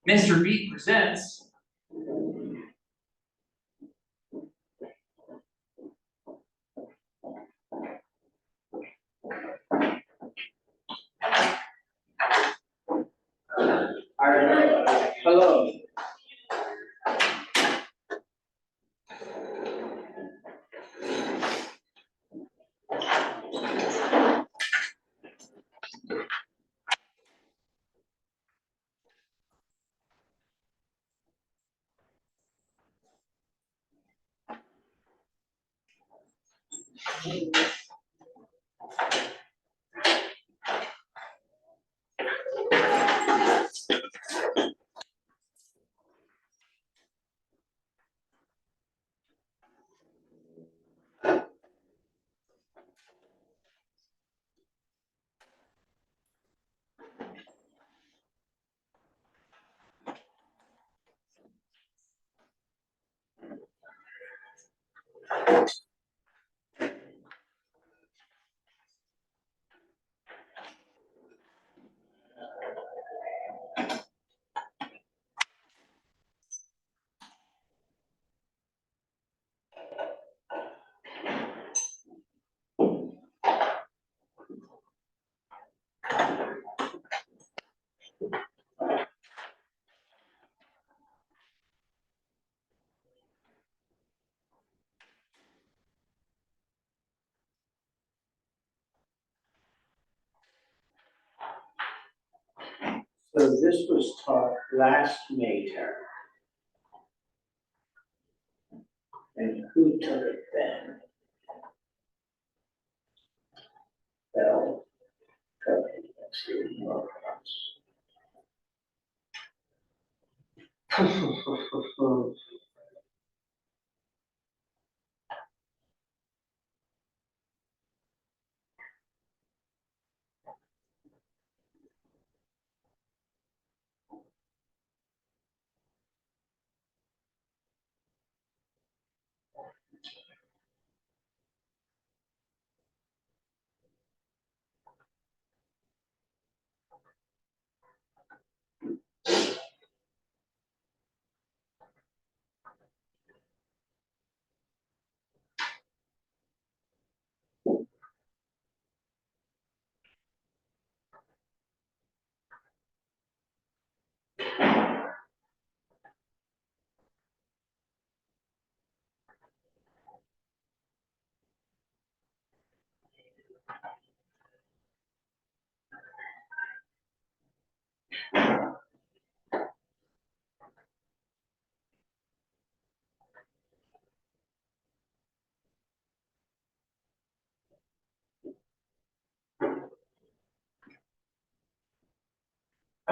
Mr. Beat presents. Hello. So this was taught last May term. And who took it then? Well, okay, let's see more else.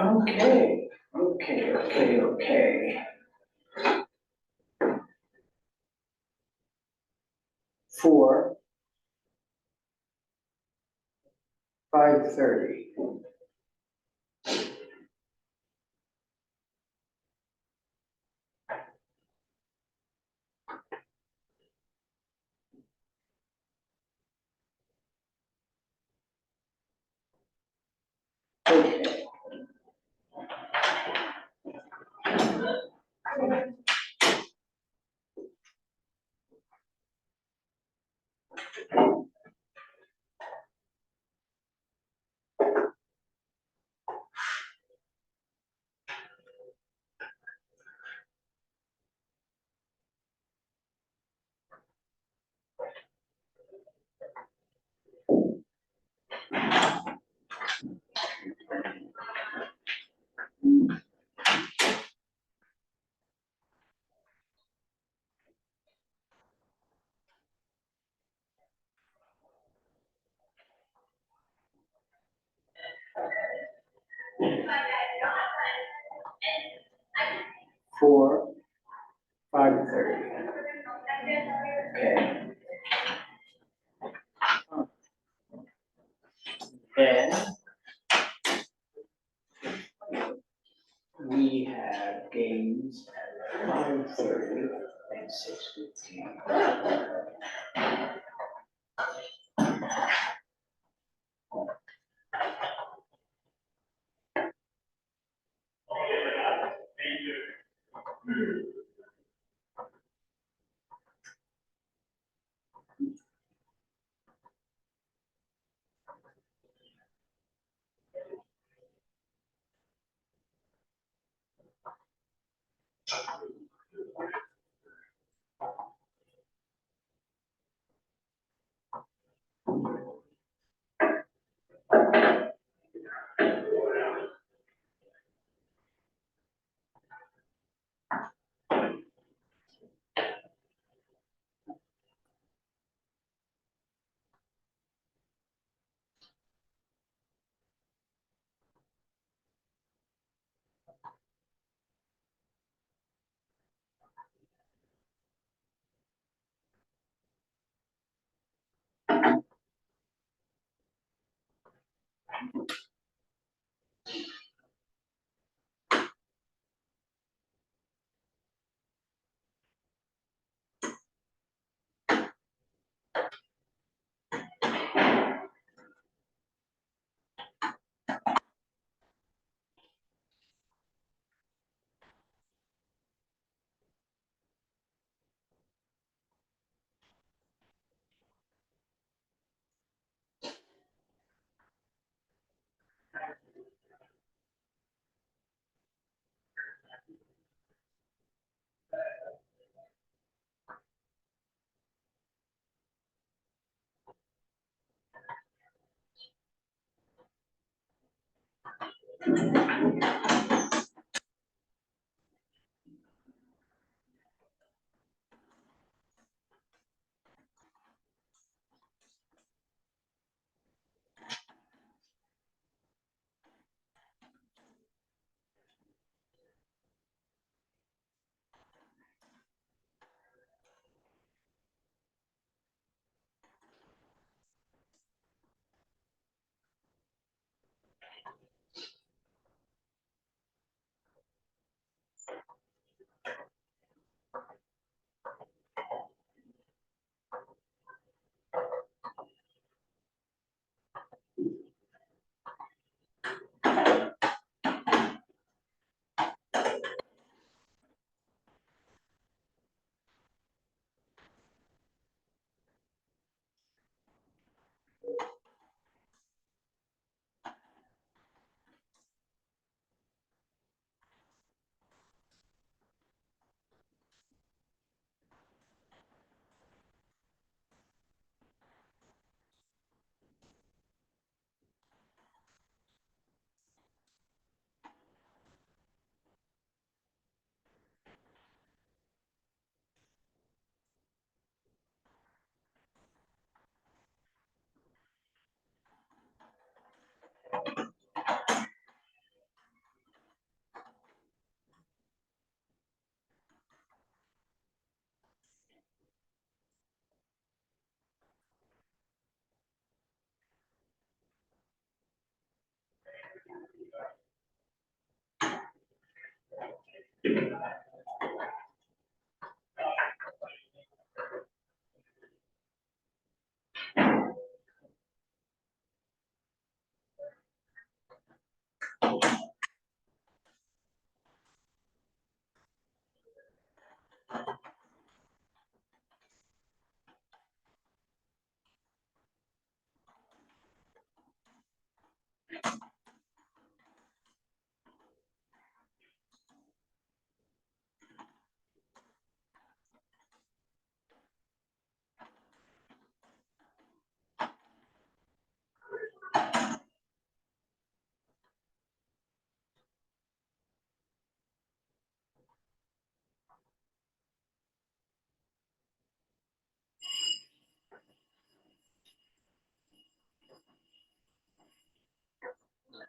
Okay. 4, 5:30. Okay. Four, 5:30. Okay. Then we have games at 5:30 and 6:15.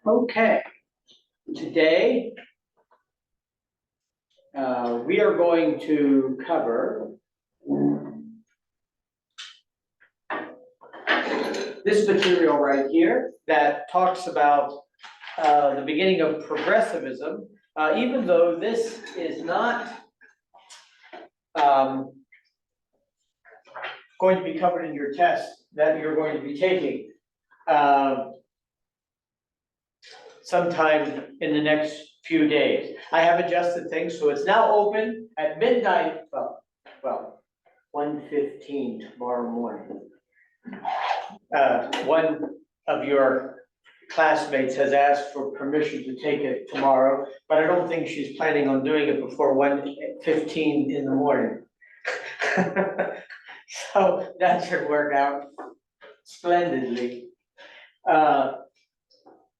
Okay, today we are going to cover this material right here that talks about the beginning of progressivism, even though this is not going to be covered in your test that you're going to be taking sometime in the next few days. I have adjusted things, so it's now open at midnight, well, 1:15 tomorrow morning. One of your classmates has asked for permission to take it tomorrow, but I don't think she's planning on doing it before 1:15 in the morning. So that should work out splendidly.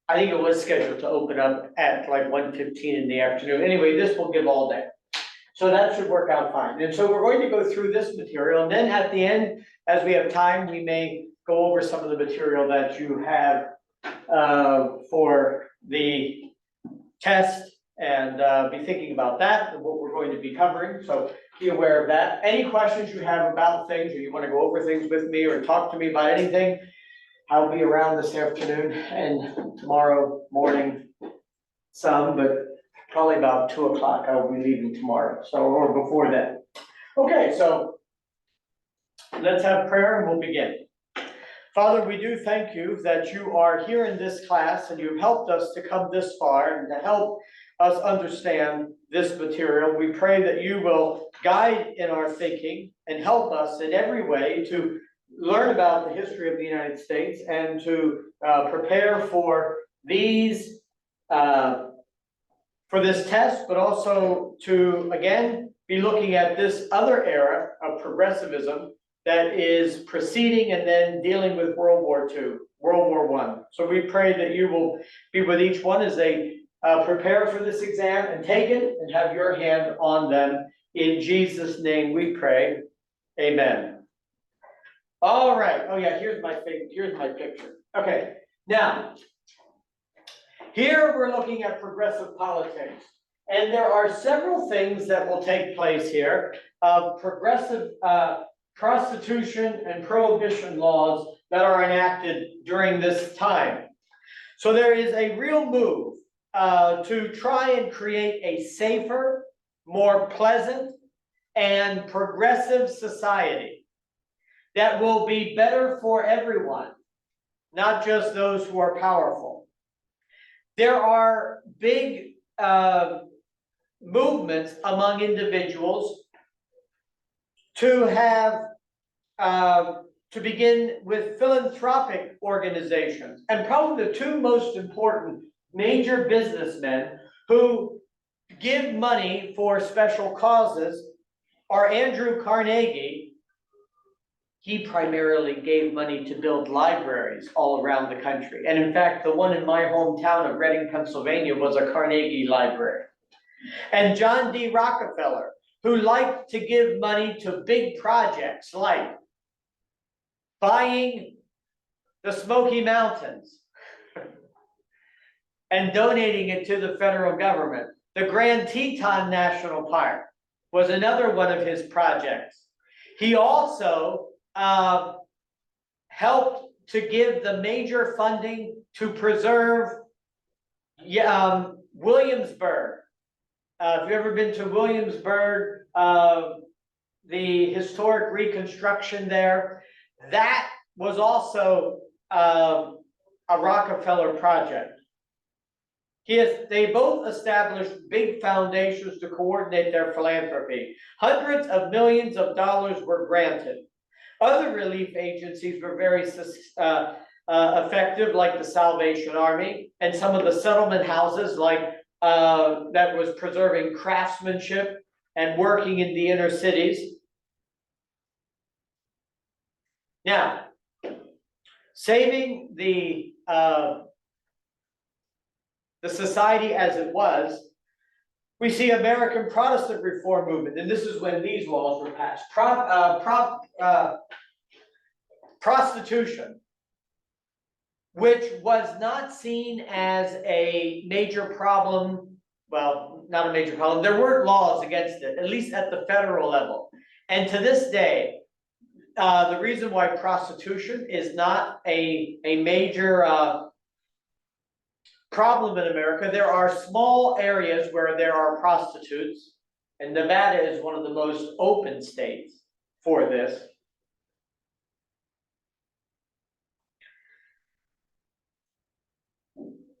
I think it was scheduled to open up at like 1:15 in the afternoon. Anyway, this will give all day. So that should work out fine. And so we're going to go through this material, and then at the end, as we have time, we may go over some of the material that you have for the test and be thinking about that and what we're going to be covering. So be aware of that. Any questions you have about things, or you want to go over things with me or talk to me about anything, I'll be around this afternoon and tomorrow morning some, but probably about 2 o'clock I'll be leaving tomorrow, so, or before that. Okay, so let's have prayer and we'll begin. Father, we do thank you that you are here in this class and you've helped us to come this far and to help us understand this material. We pray that you will guide in our thinking and help us in every way to learn about the history of the United States and to prepare for these for this test, but also to again be looking at this other era of progressivism that is preceding and then dealing with World War II, World War I. So we pray that you will be with each one as they prepare for this exam and take it and have your hand on them. In Jesus' name we pray, amen. All right, oh yeah, here's my picture. Okay, now, here we're looking at progressive politics. And there are several things that will take place here of progressive prostitution and prohibition laws that are enacted during this time. So there is a real move to try and create a safer, more pleasant, and progressive society that will be better for everyone, not just those who are powerful. There are big movements among individuals to have to begin with philanthropic organizations. And probably the two most important major businessmen who give money for special causes are Andrew Carnegie. He primarily gave money to build libraries all around the country. And in fact, the one in my hometown of Reading, Pennsylvania was a Carnegie library. And John D. Rockefeller, who liked to give money to big projects like buying the Smoky Mountains and donating it to the federal government. The Grand Teton National Park was another one of his projects. He also helped to give the major funding to preserve Williamsburg If you've ever been to Williamsburg, the historic reconstruction there, that was also a Rockefeller project. They both established big foundations to coordinate their philanthropy. Hundreds of millions of dollars were granted. Other relief agencies were very effective, like the Salvation Army, and some of the settlement houses, like that was preserving craftsmanship and working in the inner cities. Now, saving the society as it was, we see American Protestant reform movement, and this is when these laws were passed. Prostitution, which was not seen as a major problem. Well, not a major problem. There weren't laws against it, at least at the federal level. And to this day, the reason why prostitution is not a major problem in America, there are small areas where there are prostitutes, and Nevada is one of the most open states for this.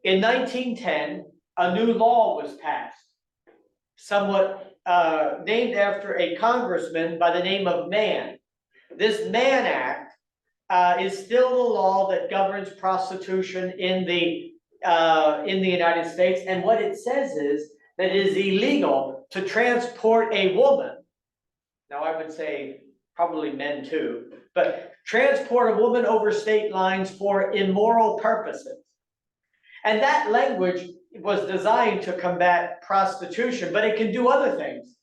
In 1910, a new law was passed, somewhat named after a congressman by the name of Mann. This Mann Act is still the law that governs prostitution in the United States, and what it says is that it is illegal to transport a woman. Now, I would say probably men too, but transport a woman over state lines for immoral purposes. And that language was designed to combat prostitution, but it can do other things.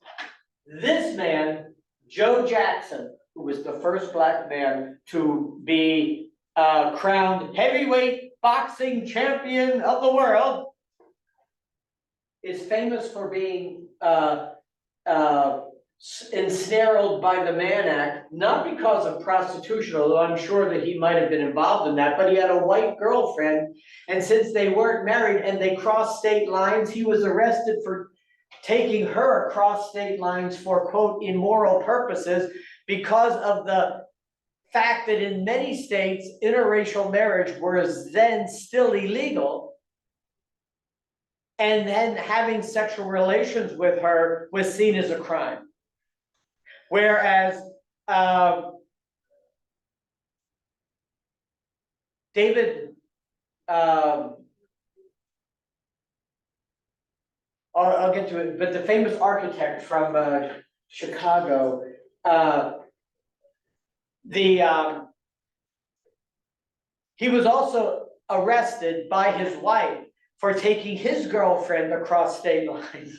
This man, Joe Jackson, who was the first black man to be crowned heavyweight boxing champion of the world, is famous for being ensnared by the Mann Act, not because of prostitution, although I'm sure that he might have been involved in that, but he had a white girlfriend, and since they weren't married and they crossed state lines, he was arrested for taking her across state lines for, quote, immoral purposes, because of the fact that in many states, interracial marriage was then still illegal, and then having sexual relations with her was seen as a crime. Whereas David, I'll get to it, but the famous architect from Chicago, he was also arrested by his wife for taking his girlfriend across state lines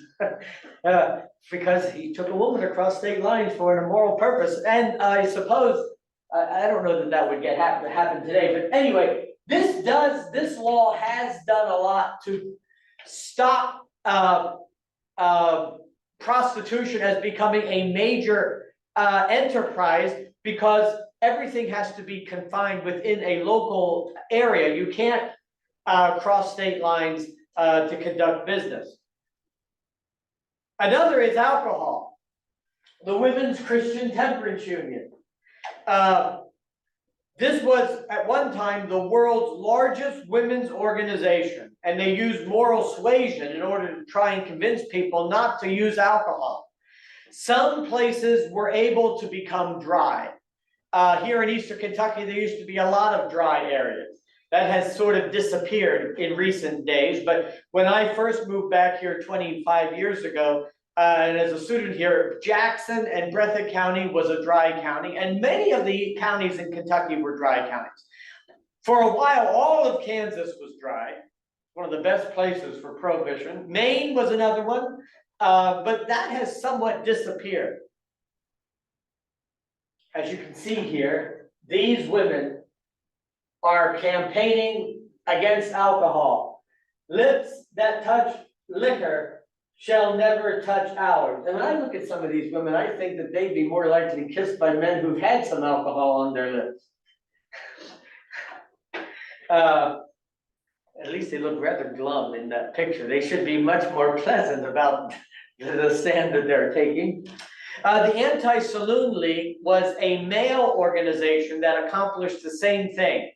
because he took a woman across state lines for an immoral purpose. And I suppose, I don't know that would happen today, but anyway, this law has done a lot to stop prostitution as becoming a major enterprise, because everything has to be confined within a local area. You can't cross state lines to conduct business. Another is alcohol. The Women's Christian Temperance Union. This was at one time the world's largest women's organization, and they used moral suasion in order to try and convince people not to use alcohol. Some places were able to become dry. Here in Eastern Kentucky, there used to be a lot of dry areas. That has sort of disappeared in recent days, but when I first moved back here 25 years ago, and as a student here, Jackson and Breathitt County was a dry county, and many of the counties in Kentucky were dry counties. For a while, all of Kansas was dry, one of the best places for prohibition. Maine was another one, but that has somewhat disappeared. As you can see here, these women are campaigning against alcohol. Lips that touch liquor shall never touch ours. And when I look at some of these women, I think that they'd be more likely kissed by men who've had some alcohol on their lips. At least they look rather glum in that picture. They should be much more pleasant about the stand that they're taking. The Anti-Saloon League was a male organization that accomplished the same thing.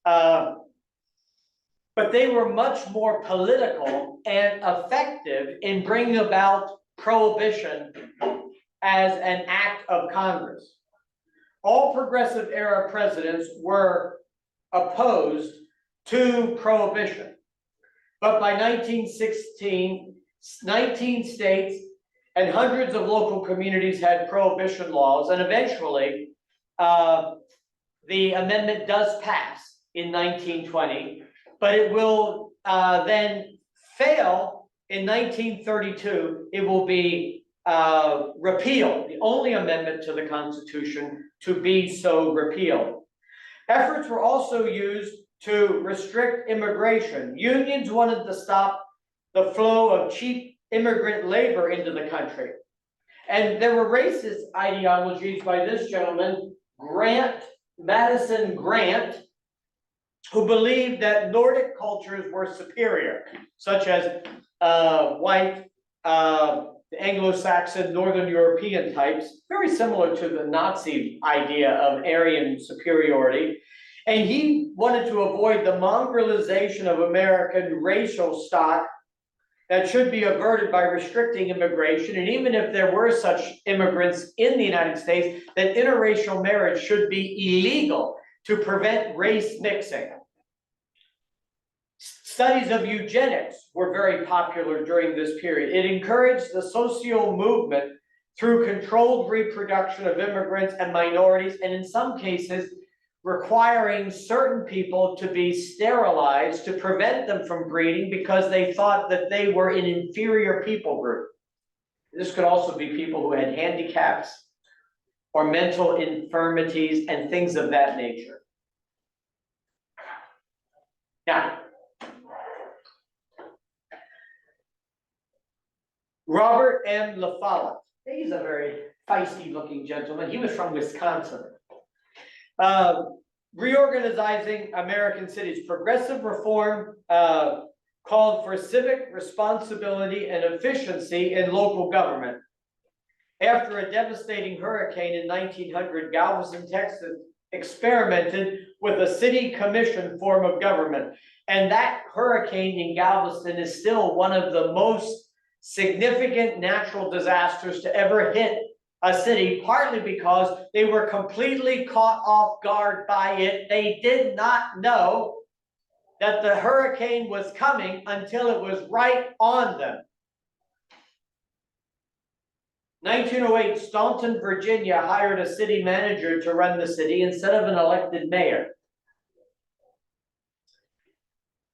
But they were much more political and effective in bringing about prohibition as an act of Congress. All progressive era presidents were opposed to prohibition. But by 1916, 19 states and hundreds of local communities had prohibition laws, and eventually the amendment does pass in 1920, but it will then fail in 1932. It will be repealed, the only amendment to the Constitution to be so repealed. Efforts were also used to restrict immigration. Unions wanted to stop the flow of cheap immigrant labor into the country. And there were racist ideologies by this gentleman, Madison Grant, who believed that Nordic cultures were superior, such as white, Anglo-Saxon, Northern European types, very similar to the Nazi idea of Aryan superiority. And he wanted to avoid the mongrelization of American racial stock that should be averted by restricting immigration. And even if there were such immigrants in the United States, that interracial marriage should be illegal to prevent race mixing. Studies of eugenics were very popular during this period. It encouraged the social movement through controlled reproduction of immigrants and minorities, and in some cases, requiring certain people to be sterilized to prevent them from breeding because they thought that they were an inferior people group. This could also be people who had handicaps or mental infirmities and things of that nature. Now, Robert M. La Follette, he's a very feisty looking gentleman. He was from Wisconsin. Reorganizing American cities. Progressive reform called for civic responsibility and efficiency in local government. After a devastating hurricane in 1900, Galveston, Texas experimented with a city commission form of government. And that hurricane in Galveston is still one of the most significant natural disasters to ever hit a city, partly because they were completely caught off guard by it. They did not know that the hurricane was coming until it was right on them. 1908, Staunton, Virginia hired a city manager to run the city instead of an elected mayor.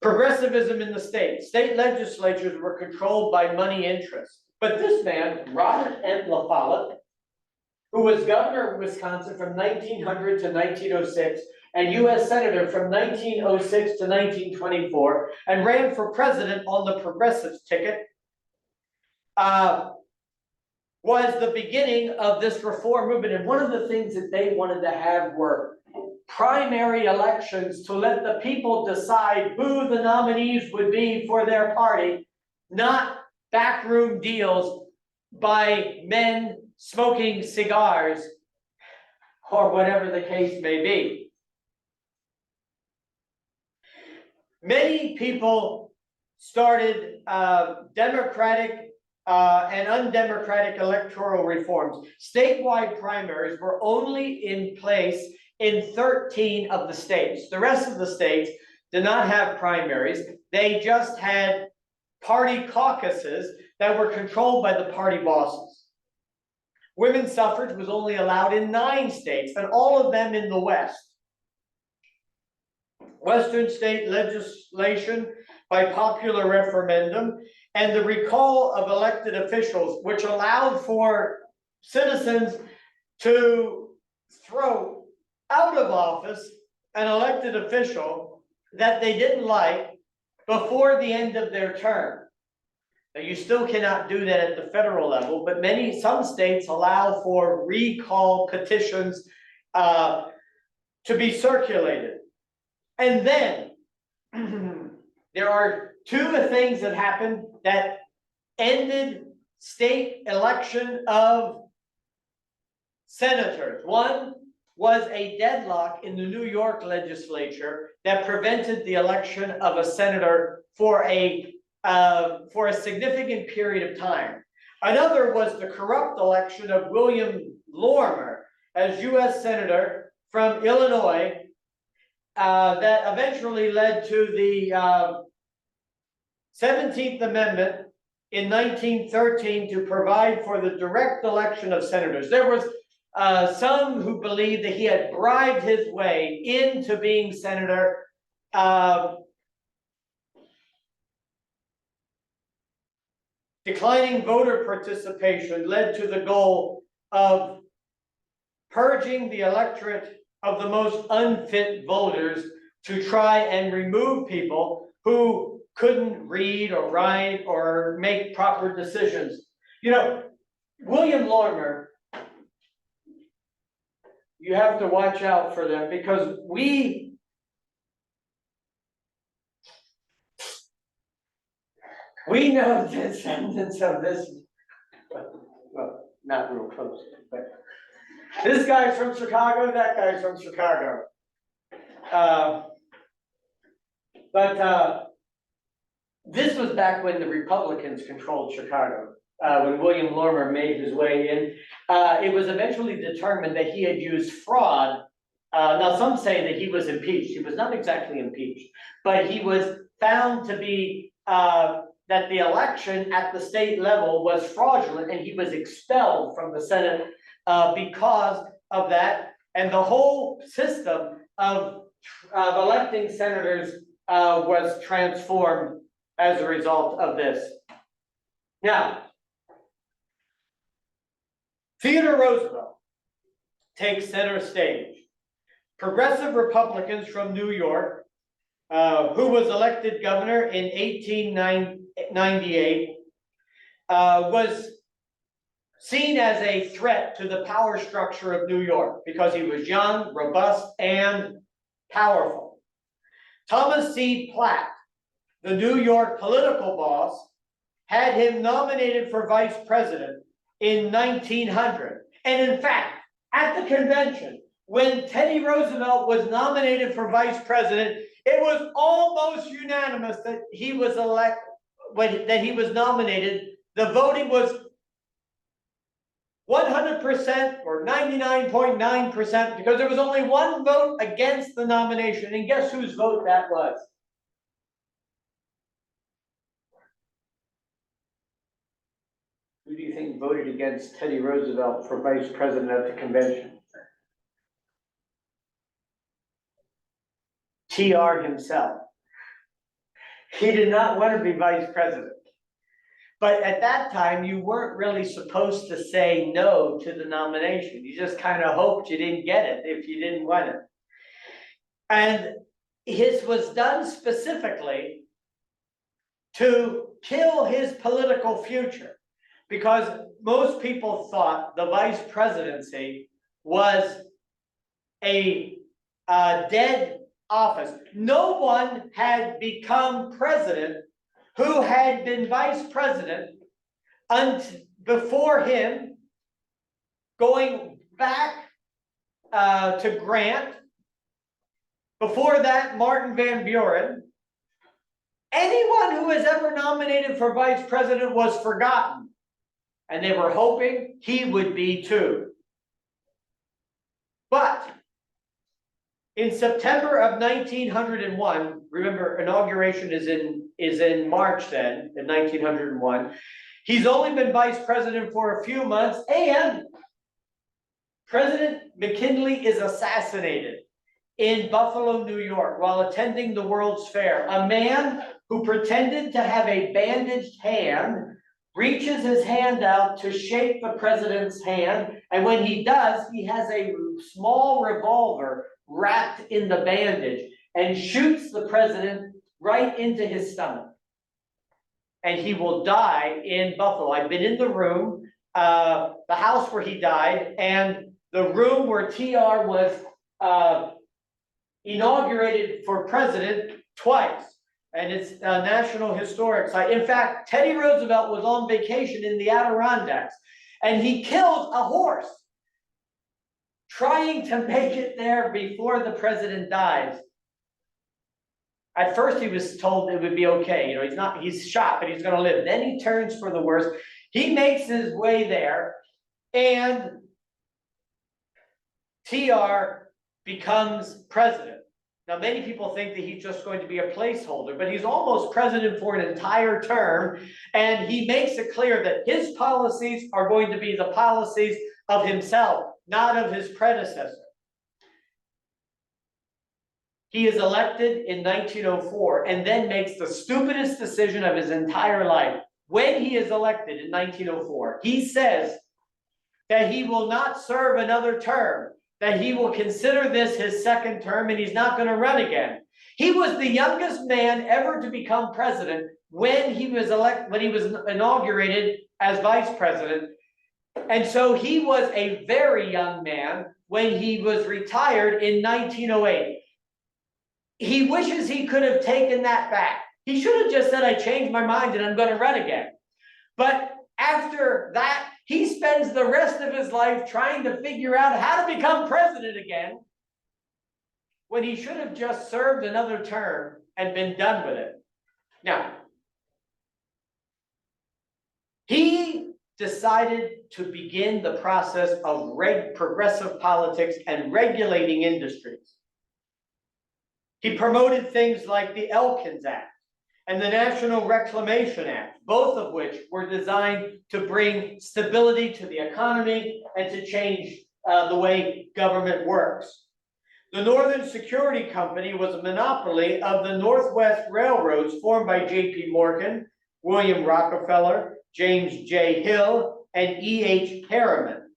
Progressivism in the state. State legislatures were controlled by money interests. But this man, Robert M. La Follette, who was governor of Wisconsin from 1900 to 1906 and U.S. Senator from 1906 to 1924 and ran for president on the Progressives ticket, was the beginning of this reform movement. And one of the things that they wanted to have were primary elections to let the people decide who the nominees would be for their party, not backroom deals by men smoking cigars or whatever the case may be. Many people started democratic and undemocratic electoral reforms. Statewide primaries were only in place in 13 of the states. The rest of the states did not have primaries. They just had party caucuses that were controlled by the party bosses. Women's suffrage was only allowed in 9 states, and all of them in the West. Western state legislation by popular referendum and the recall of elected officials, which allowed for citizens to throw out of office an elected official that they didn't like before the end of their term. Now, you still cannot do that at the federal level, but some states allow for recall petitions to be circulated. And then there are 2 things that happened that ended state election of senators. One was a deadlock in the New York legislature that prevented the election of a senator for a significant period of time. Another was the corrupt election of William Lorimer as U.S. Senator from Illinois, that eventually led to the 17th Amendment in 1913 to provide for the direct election of senators. There was some who believed that he had bribed his way into being senator. Declining voter participation led to the goal of purging the electorate of the most unfit voters to try and remove people who couldn't read or write or make proper decisions. You know, William Lorimer, you have to watch out for them because we know descendants of this, well, not real close, but this guy's from Chicago, that guy's from Chicago. This was back when the Republicans controlled Chicago, when William Lorimer made his way in. It was eventually determined that he had used fraud. Now, some say that he was impeached. He was not exactly impeached, but he was found to be, that the election at the state level was fraudulent and he was expelled from the Senate because of that. And the whole system of electing senators was transformed as a result of this. Now, Theodore Roosevelt takes center stage. Progressive Republicans from New York, who was elected governor in 1898, was seen as a threat to the power structure of New York because he was young, robust, and powerful. Thomas C. Platt, the New York political boss, had him nominated for vice president in 1900. And in fact, at the convention, when Teddy Roosevelt was nominated for vice president, it was almost unanimous that he was that he was nominated. The voting was 100% or 99.9% because there was only one vote against the nomination. And guess whose vote that was? Who do you think voted against Teddy Roosevelt for vice president at the convention? TR himself. He did not want to be vice president. But at that time, you weren't really supposed to say no to the nomination. You just kind of hoped you didn't get it if you didn't want it. And this was done specifically to kill his political future, because most people thought the vice presidency was a dead office. No one had become president who had been vice president before him, going back to Grant. Before that, Martin Van Buren. Anyone who was ever nominated for vice president was forgotten. And they were hoping he would be too. But in September of 1901, remember, inauguration is in March then, in 1901. He's only been vice president for a few months, and President McKinley is assassinated in Buffalo, New York, while attending the World's Fair. A man who pretended to have a bandaged hand reaches his hand out to shake the president's hand, and when he does, he has a small revolver wrapped in the bandage and shoots the president right into his stomach. And he will die in Buffalo. I've been in the room, the house where he died, and the room where TR was inaugurated for president twice. and it's a National Historic Site. In fact, Teddy Roosevelt was on vacation in the Adirondacks, and he killed a horse trying to make it there before the president dies. At first, he was told it would be okay, you know, he's shot, but he's gonna live. Then he turns for the worst. He makes his way there, and TR becomes president. Now, many people think that he's just going to be a placeholder, but he's almost president for an entire term, and he makes it clear that his policies are going to be the policies of himself, not of his predecessor. He is elected in 1904 and then makes the stupidest decision of his entire life. When he is elected in 1904, he says that he will not serve another term, that he will consider this his second term, and he's not going to run again. He was the youngest man ever to become president when he was inaugurated as vice president. And so he was a very young man when he was retired in 1908. He wishes he could have taken that back. He should have just said, I changed my mind and I'm going to run again. But after that, he spends the rest of his life trying to figure out how to become president again, when he should have just served another term and been done with it. Now, he decided to begin the process of progressive politics and regulating industries. He promoted things like the Elkins Act and the National Reclamation Act, both of which were designed to bring stability to the economy and to change the way government works. The Northern Security Company was a monopoly of the Northwest Railroads formed by J.P. Morgan, William Rockefeller, James J. Hill, and E.H. Harriman.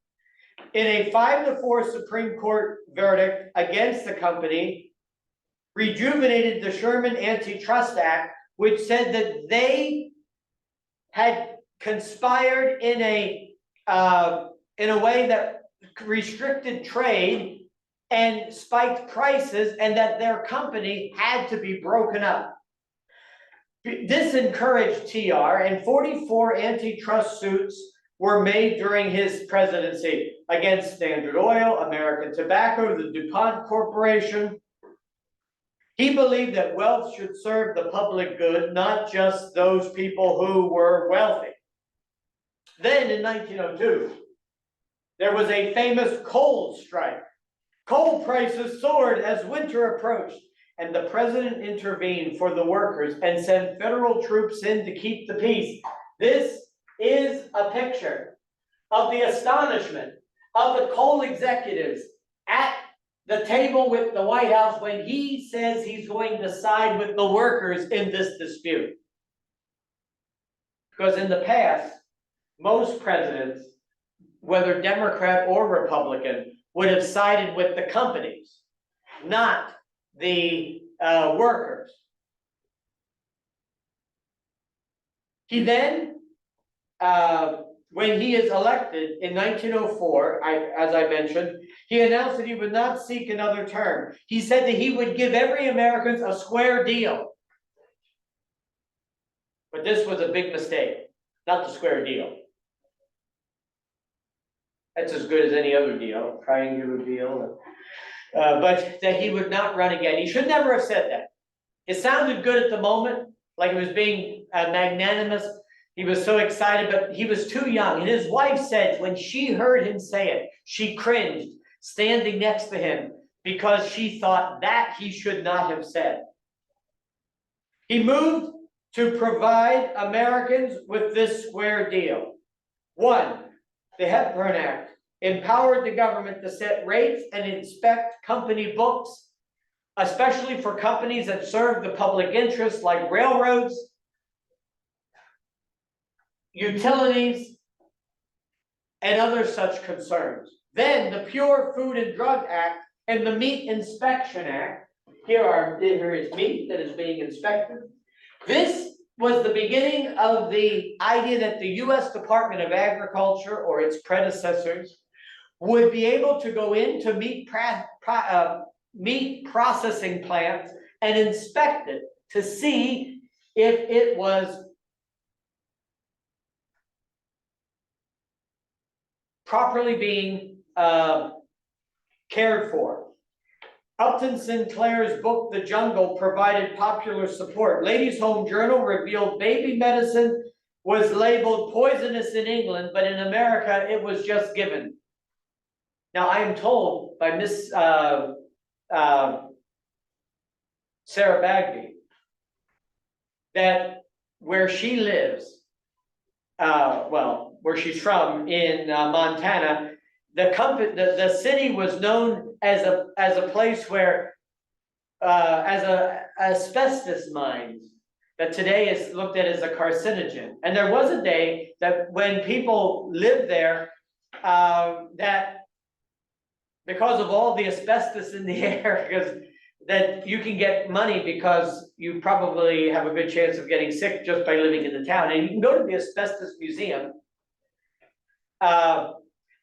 In a 5-4 Supreme Court verdict against the company, rejuvenated the Sherman Antitrust Act, which said that they had conspired in a way that restricted trade and spiked prices, and that their company had to be broken up. This encouraged TR, and 44 antitrust suits were made during his presidency against Standard Oil, American Tobacco, the DuPont Corporation. He believed that wealth should serve the public good, not just those people who were wealthy. Then in 1902, there was a famous coal strike. Coal prices soared as winter approached, and the president intervened for the workers and sent federal troops in to keep the peace. This is a picture of the astonishment of the coal executives at the table with the White House when he says he's going to side with the workers in this dispute. Because in the past, most presidents, whether Democrat or Republican, would have sided with the companies, not the workers. He then, when he is elected in 1904, as I mentioned, he announced that he would not seek another term. He said that he would give every American a square deal. But this was a big mistake, not the square deal. That's as good as any other deal, triangular deal. But that he would not run again. He should never have said that. It sounded good at the moment, like it was being magnanimous. He was so excited, but he was too young. And his wife said when she heard him say it, she cringed, standing next to him, because she thought that he should not have said. He moved to provide Americans with this square deal. One, the Hepburn Act empowered the government to set rates and inspect company books, especially for companies that serve the public interest, like railroads, utilities, and other such concerns. Then the Pure Food and Drug Act and the Meat Inspection Act. Here is meat that is being inspected. This was the beginning of the idea that the U.S. Department of Agriculture, or its predecessors, would be able to go into meat processing plants and inspect it to see if it was properly being cared for. Upton Sinclair's book, The Jungle, provided popular support. Ladies' Home Journal revealed baby medicine was labeled poisonous in England, but in America, it was just given. Now, I am told by Miss Sarah Bagby that where she lives, where she's from in Montana, the city was known as a place where as a asbestos mines that today is looked at as a carcinogen. And there was a day that when people lived there, that because of all the asbestos in the air, because that you can get money because you probably have a good chance of getting sick just by living in the town. And you can go to the asbestos museum.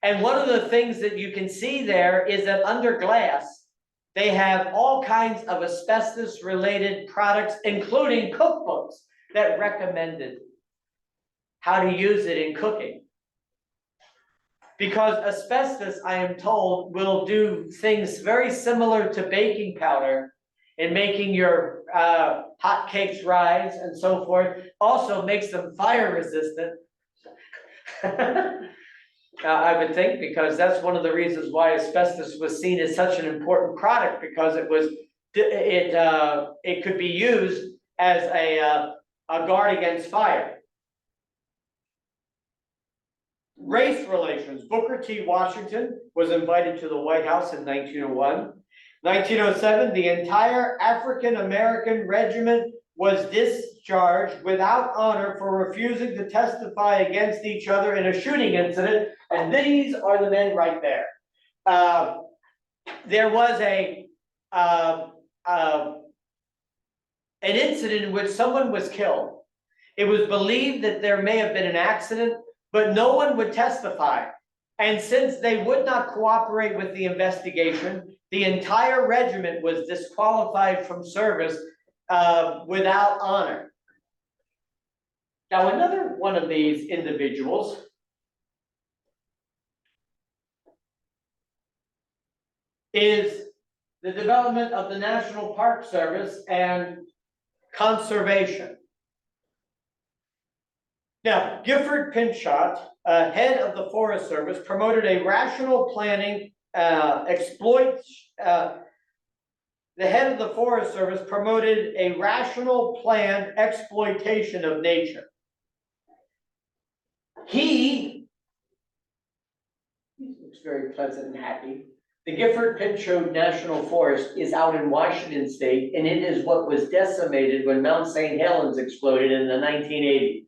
And one of the things that you can see there is that under glass, they have all kinds of asbestos related products, including cookbooks that recommended how to use it in cooking. Because asbestos, I am told, will do things very similar to baking powder in making your hot cakes rise and so forth. Also makes them fire resistant. I would think, because that's one of the reasons why asbestos was seen as such an important product, because it could be used as a guard against fire. Race relations. Booker T. Washington was invited to the White House in 1901. 1907, the entire African American regiment was discharged without honor for refusing to testify against each other in a shooting incident, and these are the men right there. There was an incident in which someone was killed. It was believed that there may have been an accident, but no one would testify. And since they would not cooperate with the investigation, the entire regiment was disqualified from service without honor. Now, another one of these individuals is the development of the National Park Service and conservation. Now, Gifford Pinchot, head of the Forest Service, promoted a rational planning the head of the Forest Service promoted a rational planned exploitation of nature. He looks very pleasant and happy. The Gifford Pinchot National Forest is out in Washington State, and it is what was decimated when Mount St. Helens exploded in the 1980s.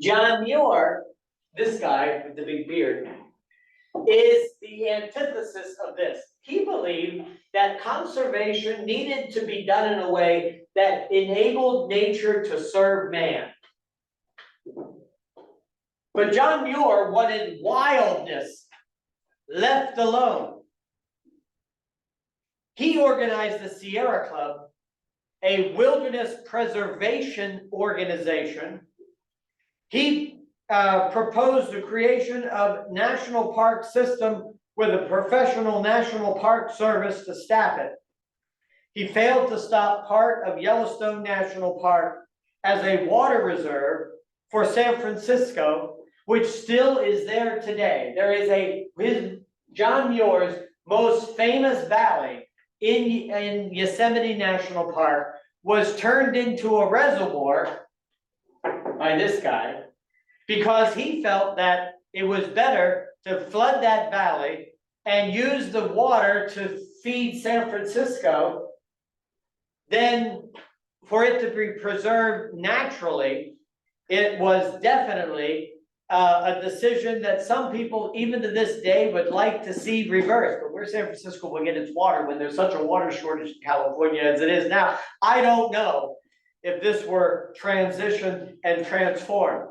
John Muir, this guy with the big beard, is the antithesis of this. He believed that conservation needed to be done in a way that enabled nature to serve man. But John Muir wanted wildness left alone. He organized the Sierra Club, a wilderness preservation organization. He proposed the creation of national park system with a professional National Park Service to staff it. He failed to stop part of Yellowstone National Park as a water reserve for San Francisco, which still is there today. There is John Muir's most famous valley in Yosemite National Park was turned into a reservoir by this guy, because he felt that it was better to flood that valley and use the water to feed San Francisco than for it to be preserved naturally. It was definitely a decision that some people, even to this day, would like to see reversed. But where San Francisco will get its water when there's such a water shortage in California as it is now, I don't know if this were transitioned and transformed.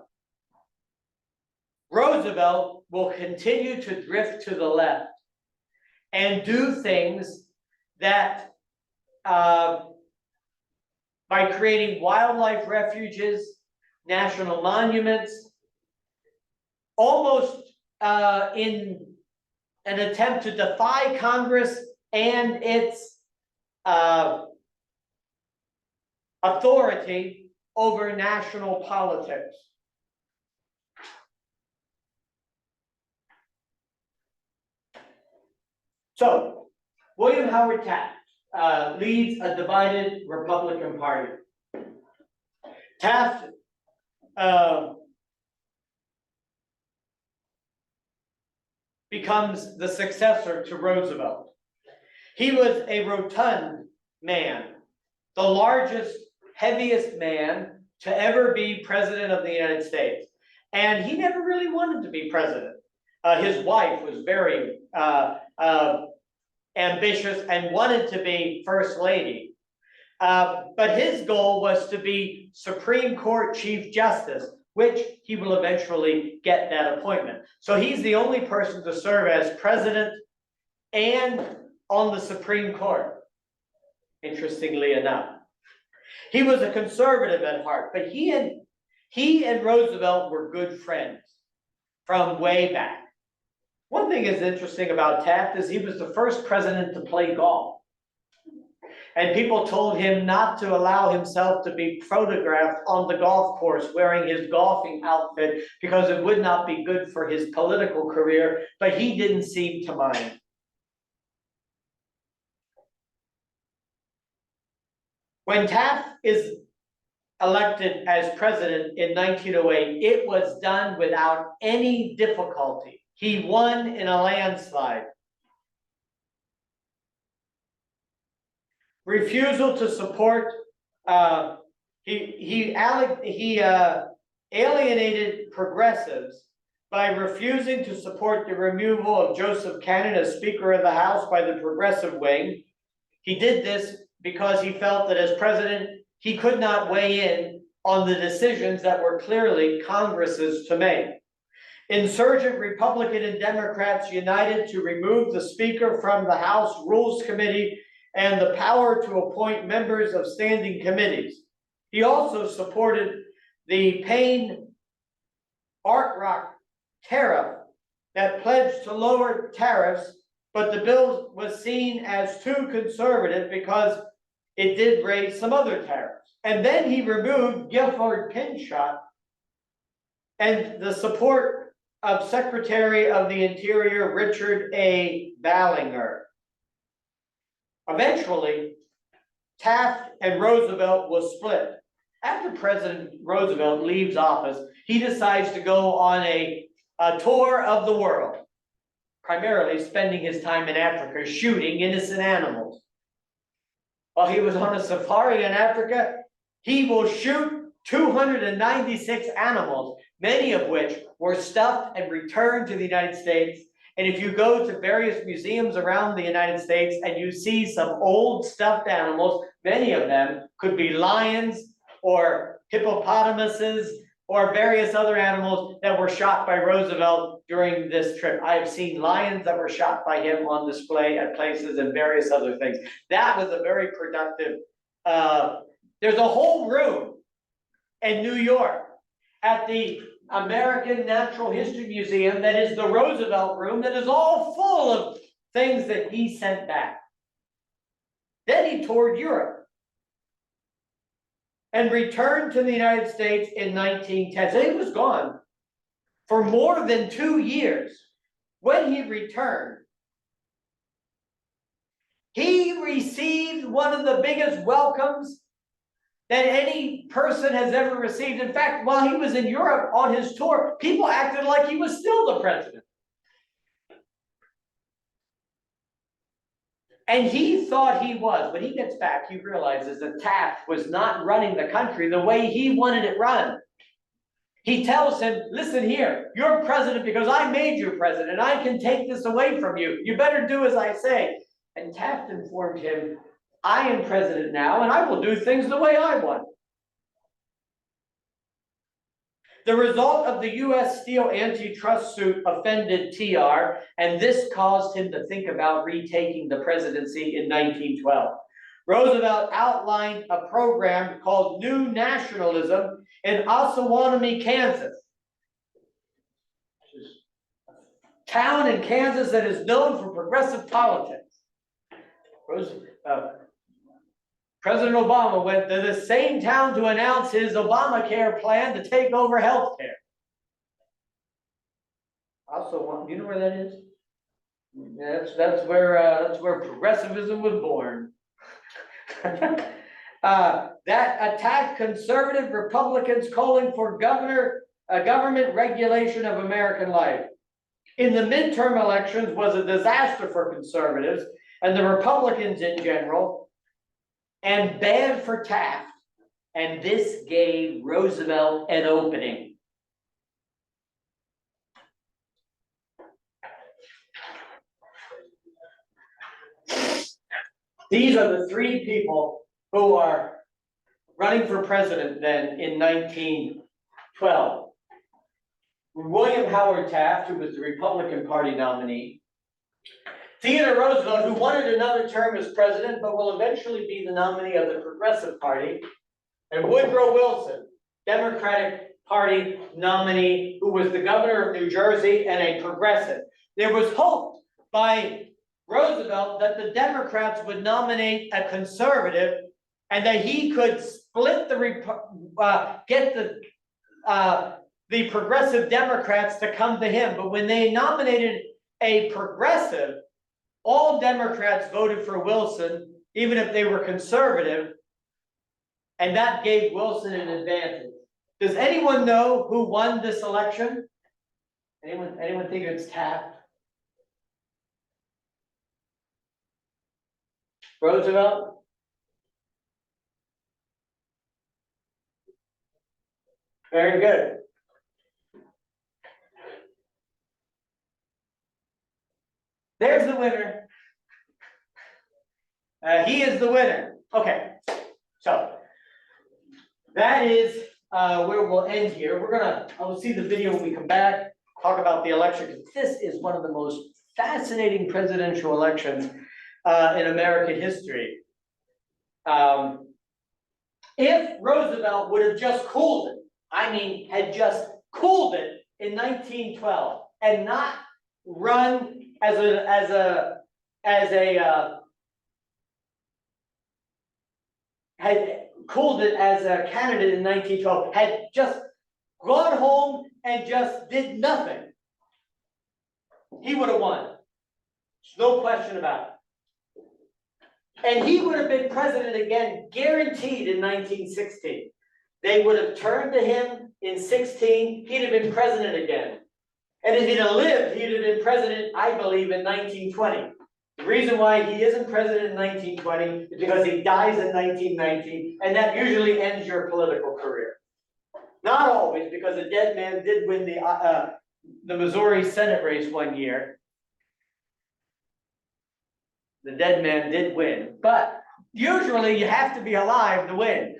Roosevelt will continue to drift to the left and do things that by creating wildlife refuges, national monuments, almost in an attempt to defy Congress and its authority over national politics. So, William Howard Taft leads a divided Republican Party. Taft becomes the successor to Roosevelt. He was a rotund man, the largest, heaviest man to ever be president of the United States. And he never really wanted to be president. His wife was very ambitious and wanted to be first lady. But his goal was to be Supreme Court Chief Justice, which he will eventually get that appointment. So he's the only person to serve as president and on the Supreme Court, interestingly enough. He was a conservative at heart, but he and Roosevelt were good friends from way back. One thing is interesting about Taft is he was the first president to play golf. And people told him not to allow himself to be photographed on the golf course wearing his golfing outfit because it would not be good for his political career, but he didn't seem to mind. When Taft is elected as president in 1908, it was done without any difficulty. He won in a landslide. Refusal to support, he alienated progressives by refusing to support the removal of Joseph Cannon as Speaker of the House by the progressive wing. He did this because he felt that as president, he could not weigh in on the decisions that were clearly Congress's to make. Insurgent Republican and Democrats united to remove the Speaker from the House Rules Committee and the power to appoint members of standing committees. He also supported the Payne-Arkwright tariff that pledged to lower tariffs, but the bill was seen as too conservative because it did raise some other tariffs. And then he removed Gifford Pinchot and the support of Secretary of the Interior Richard A. Ballinger. Eventually, Taft and Roosevelt will split. After President Roosevelt leaves office, he decides to go on a tour of the world, primarily spending his time in Africa shooting innocent animals. While he was on a safari in Africa, he will shoot 296 animals, many of which were stuffed and returned to the United States. And if you go to various museums around the United States and you see some old stuffed animals, many of them could be lions or hippopotamuses or various other animals that were shot by Roosevelt during this trip. I have seen lions that were shot by him on display at places and various other things. That was a very productive, there's a whole room in New York at the American Natural History Museum that is the Roosevelt Room that is all full of things that he sent back. Then he toured Europe and returned to the United States in 1910. So he was gone for more than 2 years. When he returned, he received one of the biggest welcomes that any person has ever received. In fact, while he was in Europe on his tour, people acted like he was still the president. And he thought he was. When he gets back, he realizes that Taft was not running the country the way he wanted it run. He tells him, listen here, you're president because I made you president. I can take this away from you. You better do as I say. And Taft informed him, I am president now, and I will do things the way I want. The result of the U.S. Steel antitrust suit offended TR, and this caused him to think about retaking the presidency in 1912. Roosevelt outlined a program called New Nationalism in Osawatomie, Kansas. Which is a town in Kansas that is known for progressive politics. President Obama went to the same town to announce his Obamacare plan to take over healthcare. Also, you know where that is? That's where progressivism was born. That attacked conservative Republicans calling for government regulation of American life. In the midterm elections was a disaster for conservatives and the Republicans in general, and bad for Taft, and this gave Roosevelt an opening. These are the three people who are running for president then in 1912. William Howard Taft, who was the Republican Party nominee. Theodore Roosevelt, who wanted another term as president, but will eventually be the nominee of the Progressive Party. And Woodrow Wilson, Democratic Party nominee, who was the governor of New Jersey and a progressive. There was hope by Roosevelt that the Democrats would nominate a conservative and that he could split get the progressive Democrats to come to him. But when they nominated a progressive, all Democrats voted for Wilson, even if they were conservative, and that gave Wilson an advantage. Does anyone know who won this election? Anyone think it's Taft? Roosevelt? Very good. There's the winner. He is the winner. Okay, so that is where we'll end here. I'll see the video when we come back, talk about the election, because this is one of the most fascinating presidential elections in American history. If Roosevelt would have just cooled it, had just cooled it in 1912 and not run had cooled it as a candidate in 1912, had just gone home and just did nothing, he would have won. There's no question about it. And he would have been president again, guaranteed, in 1916. They would have turned to him in 16, he'd have been president again. And if he'd have lived, he'd have been president, I believe, in 1920. The reason why he isn't president in 1920 is because he dies in 1919, and that usually ends your political career. Not always, because a dead man did win the Missouri Senate race one year. The dead man did win, but usually you have to be alive to win.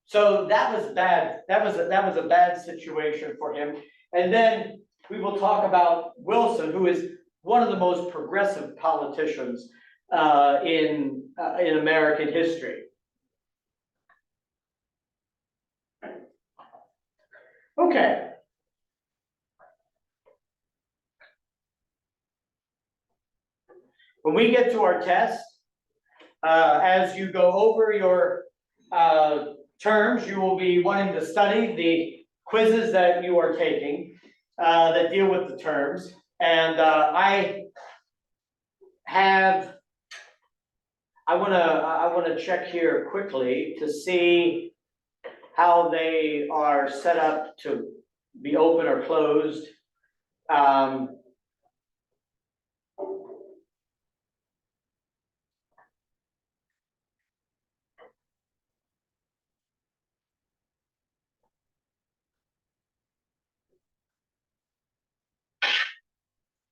So that was bad. That was a bad situation for him. And then we will talk about Wilson, who is one of the most progressive politicians in American history. Okay. When we get to our test, as you go over your terms, you will be wanting to study the quizzes that you are taking that deal with the terms. And I wanna check here quickly to see how they are set up to be open or closed.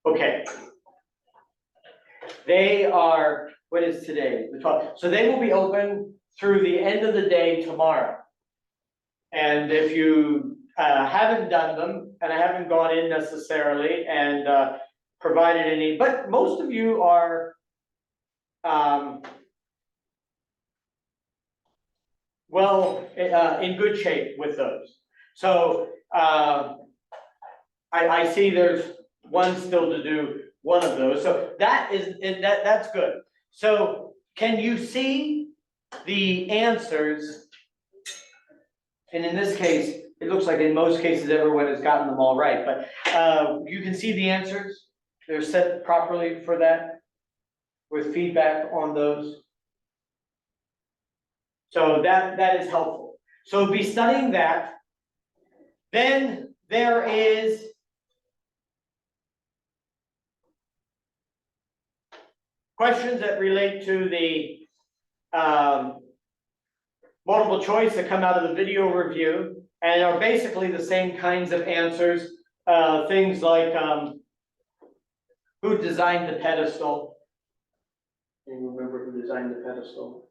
Okay. They are, what is today? The 12th. So they will be open through the end of the day tomorrow. And if you haven't done them, and I haven't gone in necessarily and provided any, but most of you are in good shape with those. So, I see there's one still to do, one of those, so that's good. So can you see the answers? And in this case, it looks like in most cases, everyone has gotten them all right, but, you can see the answers? They're set properly for that, with feedback on those? So that is helpful. So be studying that. Then there is questions that relate to the multiple choice that come out of the video review and are basically the same kinds of answers. Things like who designed the pedestal? Can you remember who designed the pedestal?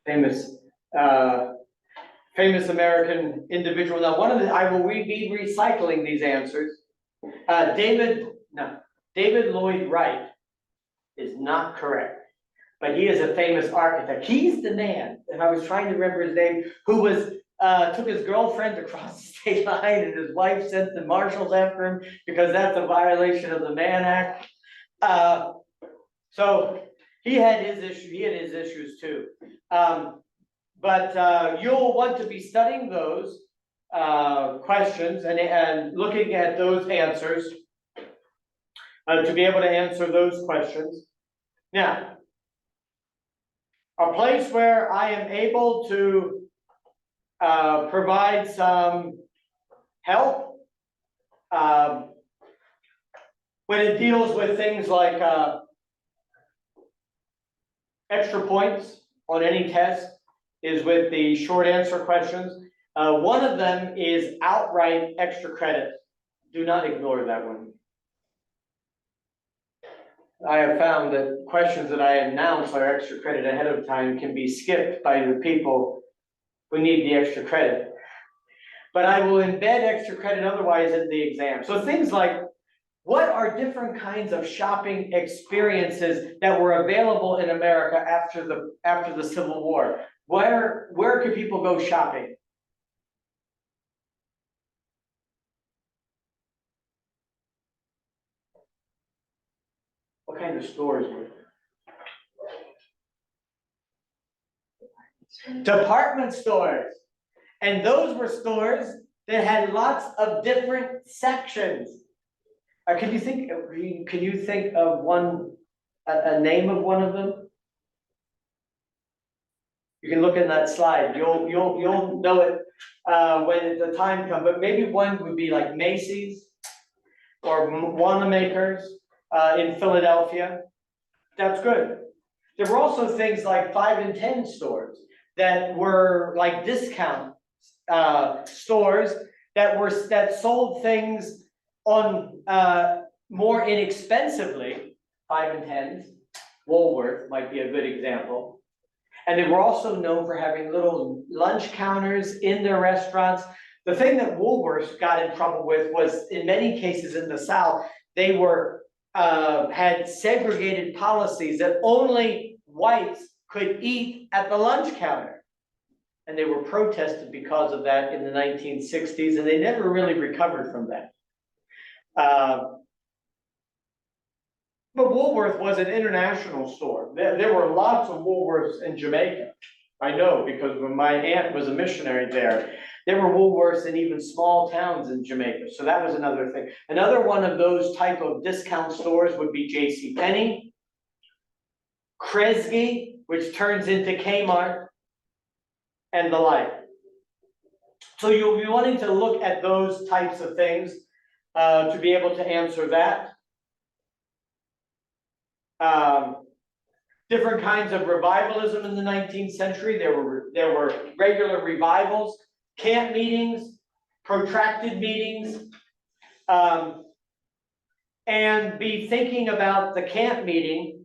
Famous American individual. Now, I will be recycling these answers. David Lloyd Wright is not correct, but he is a famous architect. He's the man, and I was trying to remember his name, who took his girlfriend across the state line, and his wife sent the marshals after him because that's a violation of the Mann Act. So he had his issues too. But you'll want to be studying those questions and looking at those answers to be able to answer those questions. Now, a place where I am able to provide some help when it deals with things like extra points on any test is with the short answer questions. One of them is outright extra credit. Do not ignore that one. I have found that questions that I announce are extra credit ahead of time can be skipped by the people who need the extra credit. But I will embed extra credit otherwise in the exam. So things like, what are different kinds of shopping experiences that were available in America after the Civil War? Where could people go shopping? What kind of stores were there? Department stores. And those were stores that had lots of different sections. Can you think of a name of one of them? You can look in that slide. You'll know it when the time comes. But maybe one would be like Macy's or Wanamaker's in Philadelphia. That's good. There were also things like 5 and 10 stores that were like discount stores that sold things on more inexpensively. 5 and 10s. Woolworth might be a good example. And they were also known for having little lunch counters in their restaurants. The thing that Woolworths got in trouble with was, in many cases in the South, they had segregated policies that only whites could eat at the lunch counter. And they were protested because of that in the 1960s, and they never really recovered from that. But Woolworth was an international store. There were lots of Woolworths in Jamaica. I know, because when my aunt was a missionary there were Woolworths in even small towns in Jamaica. So that was another thing. Another one of those type of discount stores would be JCPenney, Kresge, which turns into Kmart, and the like. So you'll be wanting to look at those types of things to be able to answer that. Different kinds of revivalism in the 19th century. There were regular revivals, camp meetings, protracted meetings, and be thinking about the camp meeting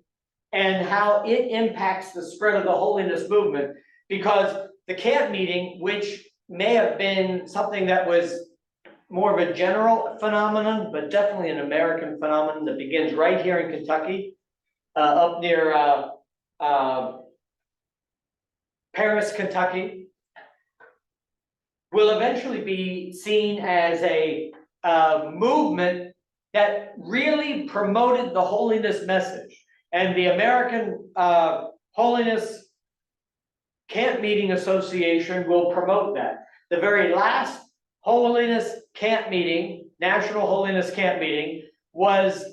and how it impacts the spread of the holiness movement. Because the camp meeting, which may have been something that was more of a general phenomenon, but definitely an American phenomenon that begins right here in Kentucky, up near, Paris, Kentucky, will eventually be seen as a movement that really promoted the holiness message. And the American Holiness Camp Meeting Association will promote that. The very last Holiness Camp Meeting, National Holiness Camp Meeting, was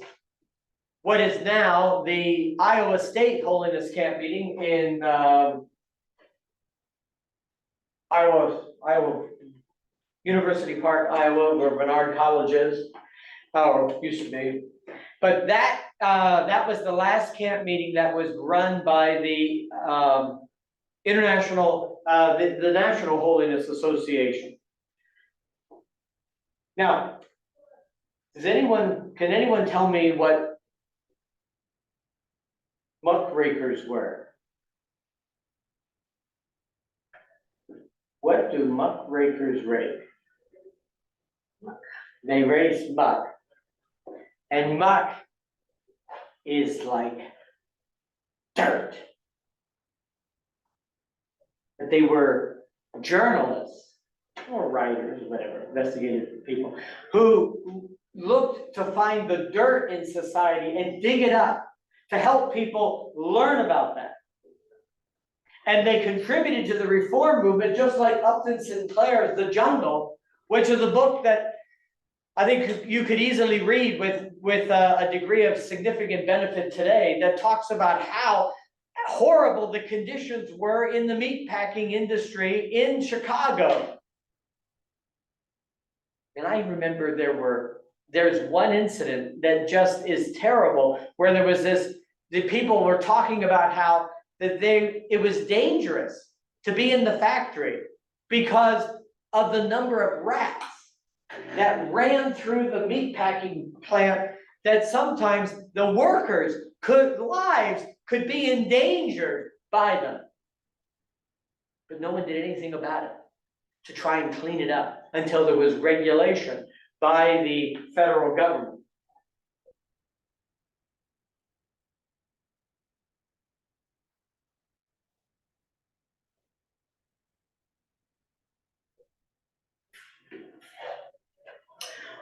what is now the Iowa State Holiness Camp Meeting in Iowa, University Park, Iowa, where Bernard College is, or used to be. But that was the last camp meeting that was run by the National Holiness Association. Now, can anyone tell me what muckrakers were? What do muckrakers rake? They raise muck. And muck is like dirt. But they were journalists or writers, whatever, investigative people, who looked to find the dirt in society and dig it up to help people learn about that. And they contributed to the reform movement, just like Upton Sinclair's The Jungle, which is a book that I think you could easily read with a degree of significant benefit today, that talks about how horrible the conditions were in the meatpacking industry in Chicago. And I remember there's one incident that just is terrible, where there was the people were talking about how it was dangerous to be in the factory because of the number of rats that ran through the meatpacking plant, that sometimes the workers' lives could be endangered by them. But no one did anything about it to try and clean it up until there was regulation by the federal government.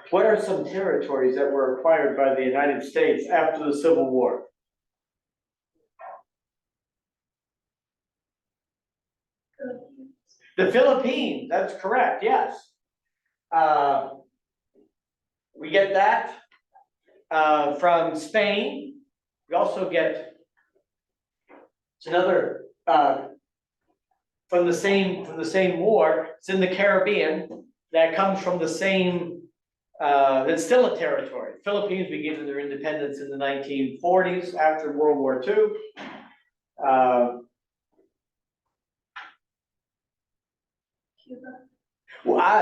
What are some territories that were acquired by the United States after the Civil War? The Philippines, that's correct, yes. We get that from Spain. We also get, it's another, from the same war, it's in the Caribbean, that comes from the same, that's still a territory. Philippines, we gave them their independence in the 1940s after World War II.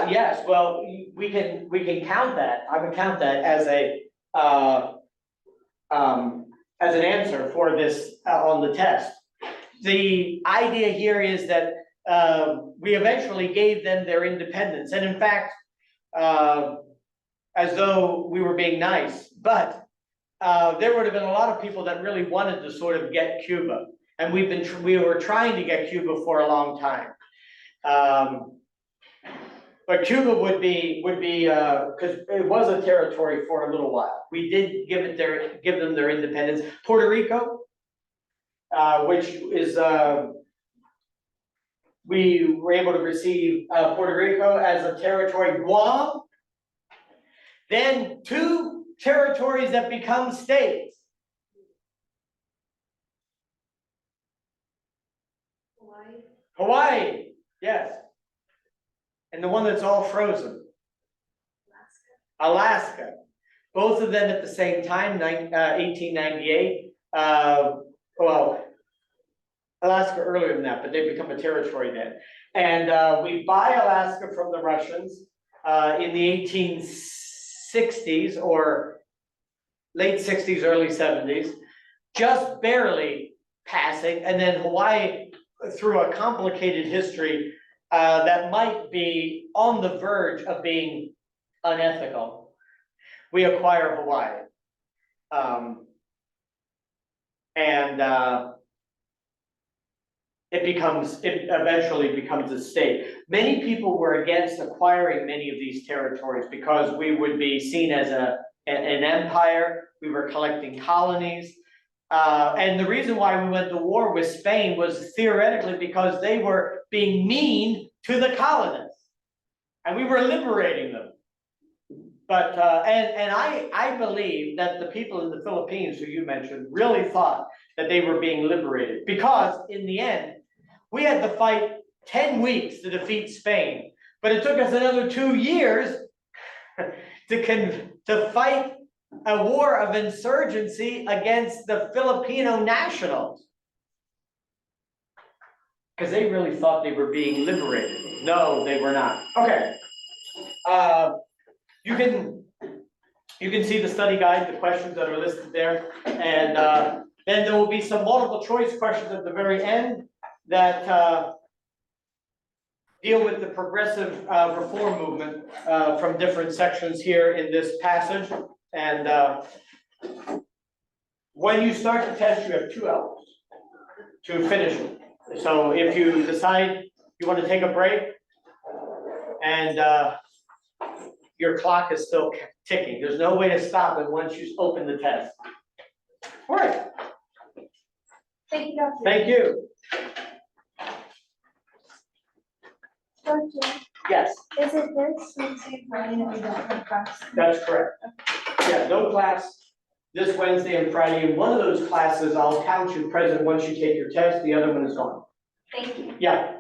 Yes, well, we can count that. I would count that as an answer for this on the test. The idea here is that we eventually gave them their independence, and in fact, as though we were being nice, but there would have been a lot of people that really wanted to sort of get Cuba, and we were trying to get Cuba for a long time. But Cuba would be because it was a territory for a little while. We did give them their independence. Puerto Rico, which is we were able to receive Puerto Rico as a territory. Guam, then 2 territories that become states. Hawaii, yes. And the one that's all frozen. Alaska. Both of them at the same time, 1898. Well, Alaska earlier than that, but they become a territory then. And we buy Alaska from the Russians in the 1860s or late 60s, early 70s, just barely passing. And then Hawaii through a complicated history that might be on the verge of being unethical, we acquire Hawaii. And it eventually becomes a state. Many people were against acquiring many of these territories because we would be seen as an empire. We were collecting colonies. And the reason why we went to war with Spain was theoretically because they were being mean to the colonists. And we were liberating them. But, and I believe that the people in the Philippines, who you mentioned, really thought that they were being liberated. Because in the end, we had to fight 10 weeks to defeat Spain. But it took us another 2 years to fight a war of insurgency against the Filipino nationals. Because they really thought they were being liberated. No, they were not. Okay. You can see the study guide, the questions that are listed there. And then there will be some multiple choice questions at the very end that deal with the progressive reform movement from different sections here in this passage. And when you start the test, you have 2 hours to finish it. So if you decide you want to take a break and your clock is still ticking, there's no way to stop it once you open the test. All right. Thank you, Dr. Thank you. Dr. Yes, Is it this Wednesday, Friday that we don't have class? that's correct. Yeah, no class this Wednesday and Friday. In one of those classes, I'll count you present once you take your test. The other one is gone. Thank you. Yeah.